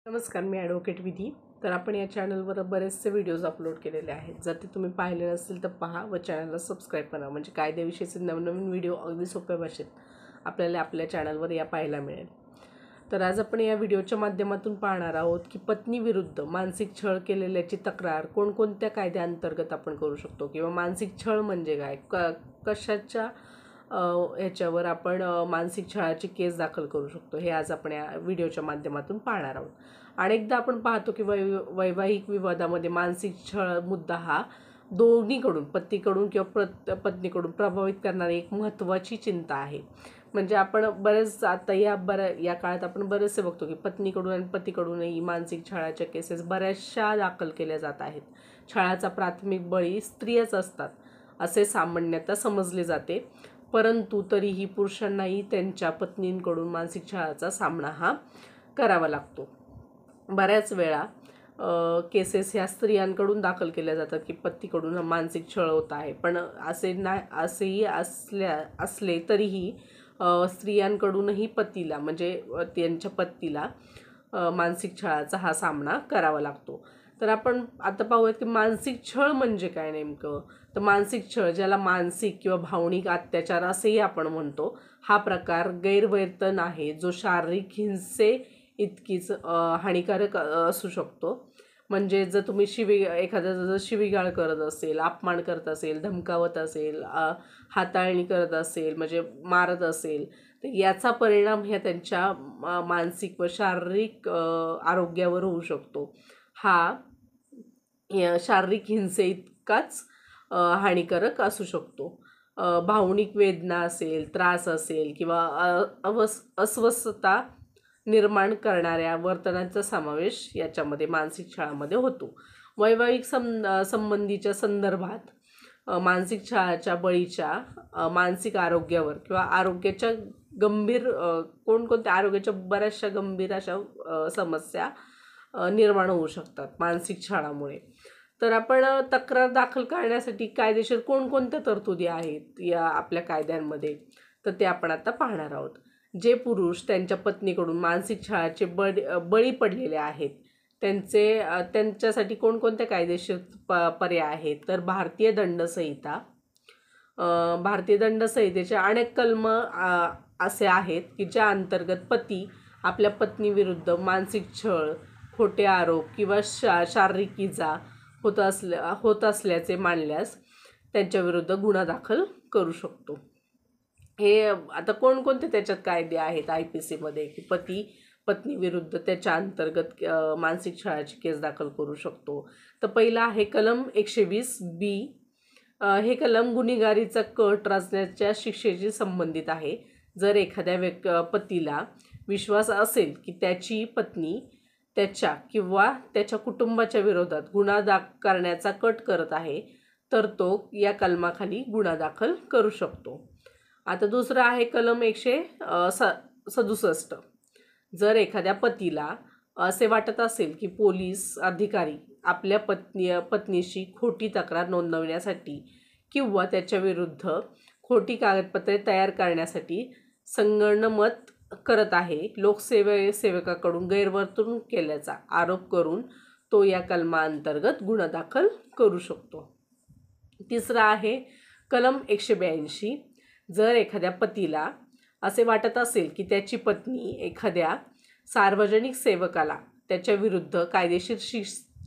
नमस्कार, मी ॲडव्होकेट विधी. तर आपण या चॅनलवर बरेचसे व्हिडिओज अपलोड केलेले आहेत. जर ते तुम्ही पाहिले नसतील तर पहा व चॅनलला सबस्क्राईब करा, म्हणजे कायद्याविषयीचे नवनवीन व्हिडिओ अगदी सोप्या भाषेत आपल्याला आपल्या चॅनलवर पाहायला मिळेल. तर आज आपण या व्हिडिओच्या माध्यमातून पाहणार आहोत की पत्नी विरुद्ध मानसिक छळ केलेल्याची तक्रार कोणकोणत्या कायद्याअंतर्गत आपण करू शकतो, किंवा मानसिक छळ म्हणजे काय, कशाच्या ह्याच्यावर आपण मानसिक छळाची केस दाखल करू शकतो, हे आज आपण या व्हिडिओच्या माध्यमातून पाहणार आहोत. अनेकदा आपण पाहतो की वैवाहिक विवादामध्ये मानसिक छळ मुद्दा हा दोन्हीकडून, पतीकडून किंवा पत्नीकडून प्रभावित करणारी एक महत्त्वाची चिंता आहे. म्हणजे आपण बरेच आता या काळात आपण बरेचसे बघतो की पत्नीकडून आणि पतीकडूनही मानसिक छळाच्या केसेस बऱ्याचशा दाखल केल्या जात आहेत. छळाचा प्राथमिक बळी स्त्रियाच असतात असे सामान्यतः समजले जाते, परंतु तरीही पुरुषांनाही त्यांच्या पत्नींकडून मानसिक छळाचा सामना हा करावा लागतो. बऱ्याच वेळा केसेस ह्या स्त्रियांकडून दाखल केल्या जातात की पतीकडून मानसिक छळ होत आहे, पण असेही असले तरीही स्त्रियांकडूनही पतीला, म्हणजे त्यांच्या पतीला मानसिक छळाचा हा सामना करावा लागतो. तर आपण आता पाहूयात की मानसिक छळ म्हणजे काय नेमकं. तर मानसिक छळ, ज्याला मानसिक किंवा भावनिक अत्याचार असेही आपण म्हणतो, हा प्रकार गैरवर्तन आहे जो शारीरिक हिंसे इतकीच हानिकारक असू शकतो. म्हणजे जर तुम्ही एखाद्या जर शिवीगाळ करत असेल, अपमान करत असेल, धमकावत असेल, हाताळणी करत असेल, म्हणजे मारत असेल, तर याचा परिणाम ह्या त्यांच्या मानसिक व शारीरिक आरोग्यावर होऊ शकतो. हा शारीरिक हिंसे इतकाच हानिकारक असू शकतो. भावनिक वेदना असेल, त्रास असेल किंवा अस्वस्थता निर्माण करणाऱ्या वर्तनाचा समावेश याच्यामध्ये मानसिक छळामध्ये होतो. वैवाहिक संबंधीच्या संदर्भात मानसिक छळाच्या बळीच्या मानसिक आरोग्यावर किंवा आरोग्याच्या गंभीर कोणकोणत्या आरोग्याच्या बऱ्याचशा गंभीर अशा समस्या निर्माण होऊ शकतात मानसिक छळामुळे. तर आपण तक्रार दाखल करण्यासाठी कायदेशीर कोणकोणत्या तरतुदी आहेत या आपल्या कायद्यांमध्ये, तर ते आपण आता पाहणार आहोत. जे पुरुष त्यांच्या पत्नीकडून मानसिक छळाचे बळी पडलेले आहेत त्यांच्यासाठी कोणकोणत्या कायदेशीर पर्याय आहेत, तर भारतीय दंड संहितेचे अनेक कलम असे आहेत की ज्या अंतर्गत पती आपल्या पत्नीविरुद्ध मानसिक छळ, खोटे आरोप किंवा शारीरिक इजा होत असल्याचे मानल्यास त्यांच्याविरुद्ध गुन्हा दाखल करू शकतो. हे आता कोणकोणते त्याच्यात कायदे आहेत IPC मध्ये की पत्नी विरुद्ध त्याच्या अंतर्गत मानसिक छळाची केस दाखल करू शकतो. तर पहिला आहे कलम 120B. हे कलम गुन्हेगारीचा कट रचण्याच्या शिक्षेशी संबंधित आहे. जर एखाद्या पतीला विश्वास असेल की त्याची पत्नी त्याच्या किंवा त्याच्या कुटुंबाच्या विरोधात गुन्हा करण्याचा कट करत आहे, तर तो या कलमाखाली गुन्हा दाखल करू शकतो. आता दुसरं आहे कलम 167. जर एखाद्या पतीला असे वाटत असेल की पोलीस अधिकारी आपल्या पत्नीशी खोटी तक्रार नोंदवण्यासाठी किंवा त्याच्या विरुद्ध खोटी कागदपत्रे तयार करण्यासाठी संगनमत करत आहे, लोकसेवकाकडून गैरवर्तणूक केल्याचा आरोप करून तो या कलमाअंतर्गत गुन्हा दाखल करू शकतो. तिसरा आहे कलम 182. जर एखाद्या पतीला असे वाटत असेल की त्याची पत्नी एखाद्या सार्वजनिक सेवकाला त्याच्या विरुद्ध कायदेशीर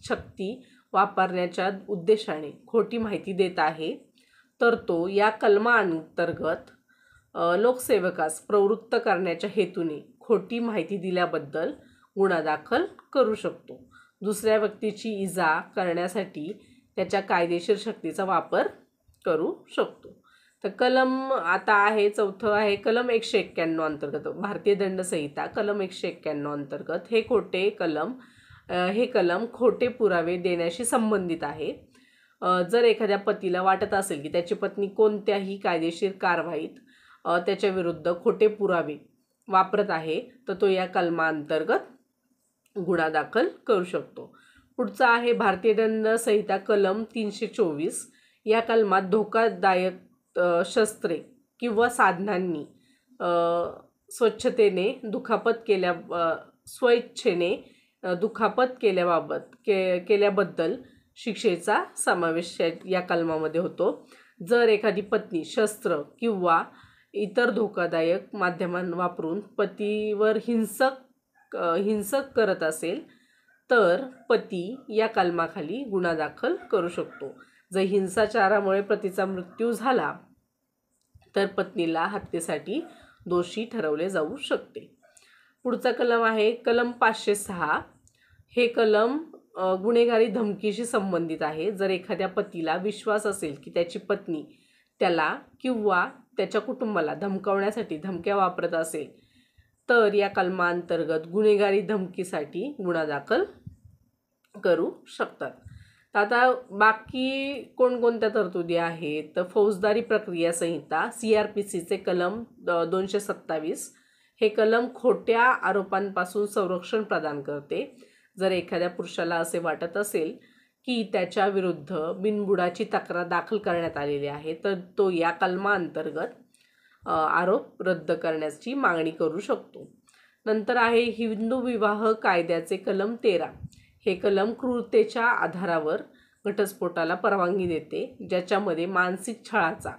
शक्ती वापरण्याच्या उद्देशाने खोटी माहिती देत आहे, तर तो या कलमाअंतर्गत लोकसेवकास प्रवृत्त करण्याच्या हेतूने खोटी माहिती दिल्याबद्दल गुन्हा दाखल करू शकतो. दुसऱ्या व्यक्तीची इजा करण्यासाठी त्याच्या कायदेशीर शक्तीचा वापर करू शकतो. तर कलम आता आहे चौथं आहे कलम 191 अंतर्गत, भारतीय दंड संहिता कलम 191 अंतर्गत हे कलम खोटे पुरावे देण्याशी संबंधित आहे. जर एखाद्या पतीला वाटत असेल की त्याची पत्नी कोणत्याही कायदेशीर कारवाईत त्याच्या विरुद्ध खोटे पुरावे वापरत आहे, तर तो या कलमाअंतर्गत गुन्हा दाखल करू शकतो. पुढचा आहे भारतीय दंड संहिता कलम 324. या कलमात धोकादायक शस्त्रे किंवा साधनांनी स्वच्छतेने दुखापत केल्या स्वइच्छेने दुखापत केल्याबद्दल शिक्षेचा समावेश या कलमामध्ये होतो. जर एखादी पत्नी शस्त्र किंवा इतर धोकादायक माध्यमां वापरून पतीवर हिंसक करत असेल तर पती या कलमाखाली गुन्हा दाखल करू शकतो. जर हिंसाचारामुळे पतीचा मृत्यू झाला तर पत्नीला हत्येसाठी दोषी ठरवले जाऊ शकते. पुढचा कलम आहे कलम 506. हे कलम गुन्हेगारी धमकीशी संबंधित आहे. जर एखाद्या पतीला विश्वास असेल की त्याची पत्नी त्याला किंवा त्याच्या कुटुंबाला धमकावण्यासाठी धमक्या वापरत असेल तर या कलमांतर्गत गुन्हेगारी धमकीसाठी गुन्हा दाखल करू शकतात. तर आता बाकी कोणकोणत्या तरतुदी आहेत तर फौजदारी प्रक्रिया संहिता CRPCचे कलम 227. हे कलम खोट्या आरोपांपासून संरक्षण प्रदान करते. जर एखाद्या पुरुषाला असे वाटत असेल की त्याच्या विरुद्ध बिनबुडाची तक्रार दाखल करण्यात आलेली आहे तर तो या कलमाअंतर्गत आरोप रद्द करण्याची मागणी करू शकतो. नंतर आहे हिंदू विवाह कायद्याचे कलम 13. हे कलम क्रूरतेच्या आधारावर घटस्फोटाला परवानगी देते, ज्याच्यामध्ये मानसिक छळाचा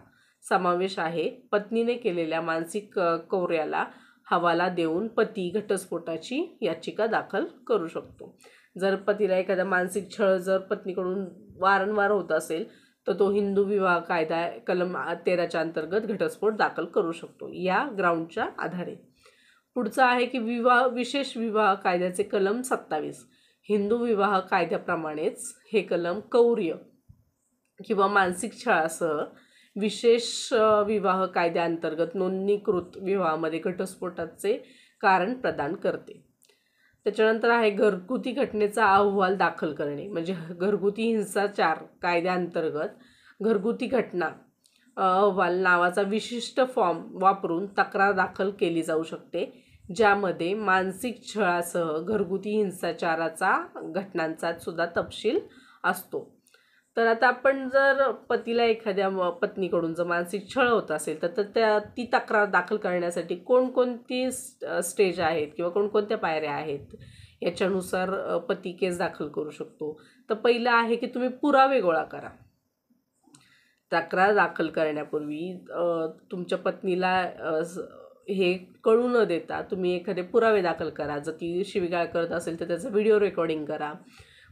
समावेश आहे. पत्नीने केलेल्या मानसिक क्रौर्याला हवाला देऊन पती घटस्फोटाची याचिका दाखल करू शकतो. जर पतीला एखादा मानसिक छळ जर पत्नीकडून वारंवार होत असेल तर तो हिंदू विवाह कायदा कलम 13च्या अंतर्गत घटस्फोट दाखल करू शकतो या ग्राउंडच्या आधारे. पुढचा आहे की विशेष विवाह कायद्याचे कलम 27. हिंदू विवाह कायद्याप्रमाणेच हे कलम क्रौर्य किंवा मानसिक छळासह विशेष विवाह कायद्याअंतर्गत नोंदणीकृत विवाहामध्ये घटस्फोटाचे कारण प्रदान करते. त्याच्यानंतर आहे घरगुती घटनेचा अहवाल दाखल करणे. म्हणजे घरगुती हिंसाचार कायद्याअंतर्गत घरगुती घटना अहवाल नावाचा विशिष्ट फॉर्म वापरून तक्रार दाखल केली जाऊ शकते, ज्यामध्ये मानसिक छळासह घरगुती हिंसाचाराचा घटनांचा सुद्धा तपशील असतो. तर आता आपण जर पतीला एखाद्या पत्नीकडून जर मानसिक छळ होत असेल तर ती तक्रार दाखल करण्यासाठी कोणकोणती स्टेज आहेत किंवा कोणकोणत्या पायऱ्या आहेत याच्यानुसार पती केस दाखल करू शकतो. तर पहिलं आहे की तुम्ही पुरावे गोळा करा. तक्रार दाखल करण्यापूर्वी तुमच्या पत्नीला हे कळू न देता तुम्ही एखादे पुरावे दाखल करा. जर ती शिवीगाळ करत असेल तर त्याचं व्हिडिओ रेकॉर्डिंग करा,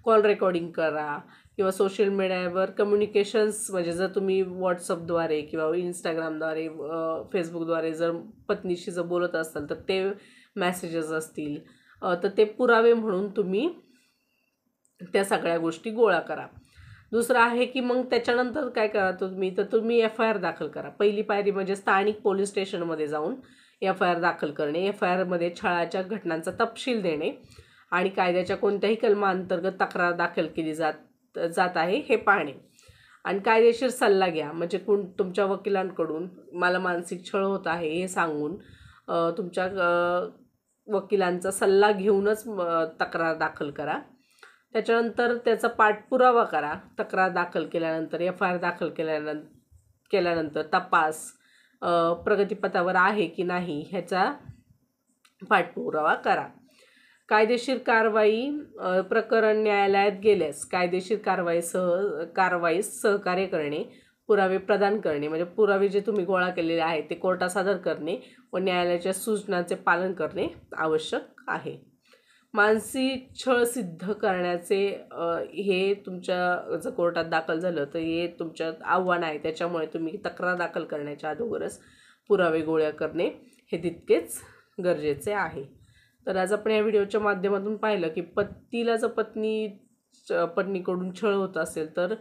कॉल रेकॉर्डिंग करा किंवा सोशल मीडियावर कम्युनिकेशन्स म्हणजे जर तुम्ही व्हॉट्सअपद्वारे किंवा इंस्टाग्रामद्वारे फेसबुकद्वारे जर पत्नीशी जर बोलत असाल तर ते मेसेजेस असतील तर ते पुरावे म्हणून तुम्ही त्या सगळ्या गोष्टी गोळा करा. दुसरं आहे की मग त्याच्यानंतर काय करा तर तुम्ही FIR दाखल करा. पहिली पायरी म्हणजे स्थानिक पोलीस स्टेशनमध्ये जाऊन FIR दाखल करणे. FIRमध्ये छळाच्या घटनांचा तपशील देणे आणि कायद्याच्या कोणत्याही कलमाअंतर्गत तक्रार दाखल केली जात आहे हे पाहणे आणि कायदेशीर सल्ला घ्या. म्हणजे तुमच्या वकिलांकडून मला मानसिक छळ होत आहे हे सांगून तुमच्या वकिलांचा सल्ला घेऊनच तक्रार दाखल करा. त्याच्यानंतर त्याचा पाठपुरावा करा. तक्रार दाखल केल्यानंतर FIR दाखल केल्यानंतर तपास प्रगतीपथावर आहे की नाही ह्याचा पाठपुरावा करा. कायदेशीर कारवाई प्रकरण न्यायालयात गेल्यास कायदेशीर कारवाईस सहकार्य करणे, पुरावे प्रदान करणे म्हणजे पुरावे जे तुम्ही गोळा केलेले आहेत ते कोर्टात सादर करणे व न्यायालयाच्या सूचनांचे पालन करणे आवश्यक आहे. मानसिक छळ सिद्ध करण्याचे हे तुमच्या जर कोर्टात दाखल झालं तर हे तुमच्यात आव्हान आहे. त्याच्यामुळे तुम्ही तक्रार दाखल करण्याच्या अगोदरच पुरावे गोळा करणे हे तितकेच गरजेचे आहे. तर आज आपण या व्हिडिओच्या माध्यमातून पाहिलं की पतीला जर पत्नीकडून छळ होत असेल तर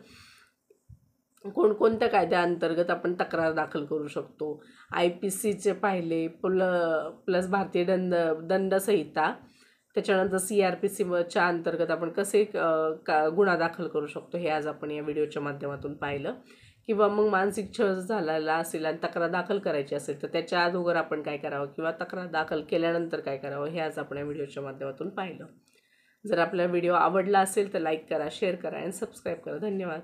कोणकोणत्या कायद्याअंतर्गत आपण तक्रार दाखल करू शकतो. IPCचे पाहिले प्लस भारतीय दंडसंहिता, त्याच्यानंतर CRPCच्या अंतर्गत आपण कसे गुन्हा दाखल करू शकतो हे आज आपण या व्हिडिओच्या माध्यमातून पाहिलं. किंवा मग मानसिक छळ झालेला असेल आणि तक्रार दाखल करायची असेल तर त्याच्या अगोदर आपण काय करावं किंवा तक्रार दाखल केल्यानंतर काय करावं हे आज आपण या व्हिडिओच्या माध्यमातून पाहिलं. जर आपला व्हिडिओ आवडला असेल तर लाईक करा, शेअर करा आणि सबस्क्राईब करा. धन्यवाद.